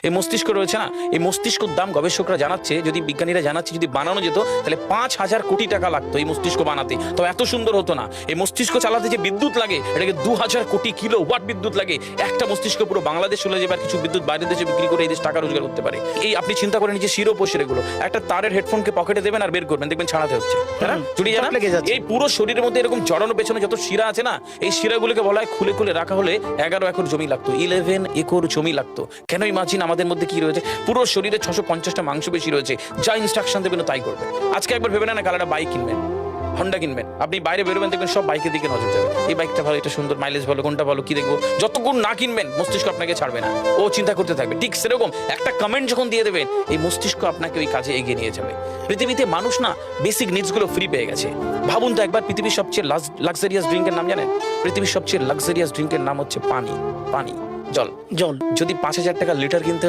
এই মস্তিষ্ক রয়েছে না, এই মস্তিষ্কর দাম গবেষকরা জানাচ্ছে, যদি বিজ্ঞানীরা জানাচ্ছে, যদি বানানো যেত তাহলে 5,000 কোটি টাকা লাগতো এই মস্তিষ্ক বানাতে, তো এত সুন্দর হতো না। এই মস্তিষ্ক চালাতে যে বিদ্যুৎ লাগে এটাকে 2,000 কোটি কিলো ওয়াট বিদ্যুৎ লাগে। একটা মস্তিষ্ক পুরো বাংলাদেশ চলে যাবে, আর কিছু বিদ্যুৎ বাইরের দেশে বিক্রি করে এই দেশ টাকা রোজগার করতে পারে। এই আপনি চিন্তা করেন যে শিরোপশিরাগুলো, একটা তারের হেডফোনকে পকেটে দেবেন আর বের করবেন, দেখবেন ছাড়াতে হচ্ছে, তাই না? জড়িয়ে যান। এই পুরো শরীরের মধ্যে এরকম জড়ানো পেছনে যত শিরা আছে না, এই শিরাগুলোকে বলা হয় খুলে খুলে রাখা হলে 11 একর জমি লাগতো, 11 একর জমি লাগতো। কেন ইমাজিন আমাদের মধ্যে কি রয়েছে, পুরো শরীরে 650টা মাংসপেশি রয়েছে, যা ইনস্ট্রাকশন দেবেন তাই করবে। আজকে একবার ভেবে না কাল একটা বাইক কিনবেন, হন্ডা কিনবেন, আপনি বাইরে বেরোবেন দেখবেন সব বাইকের দিকে নজর যাবে, এই বাইকটা ভালো, এটা সুন্দর, মাইলেজ ভালো, কোনটা ভালো, কি দেখবো। যতক্ষণ না কিনবেন মস্তিষ্ক আপনাকে ছাড়বে না, ও চিন্তা করতে থাকবে। ঠিক সেরকম একটা কমেন্ট যখন দিয়ে দেবেন, এই মস্তিষ্ক আপনাকে ওই কাজে এগিয়ে নিয়ে যাবে। পৃথিবীতে মানুষ না বেসিক নিডস গুলো ফ্রি পেয়ে গেছে। ভাবুন তো একবার, পৃথিবীর সবচেয়ে লাক্সারিয়াস ড্রিঙ্কের নাম জানেন? পৃথিবীর সবচেয়ে লাক্সারিয়াস ড্রিঙ্কের নাম হচ্ছে পানি। পানি, জল। যদি 5,000 টাকা লিটার কিনতে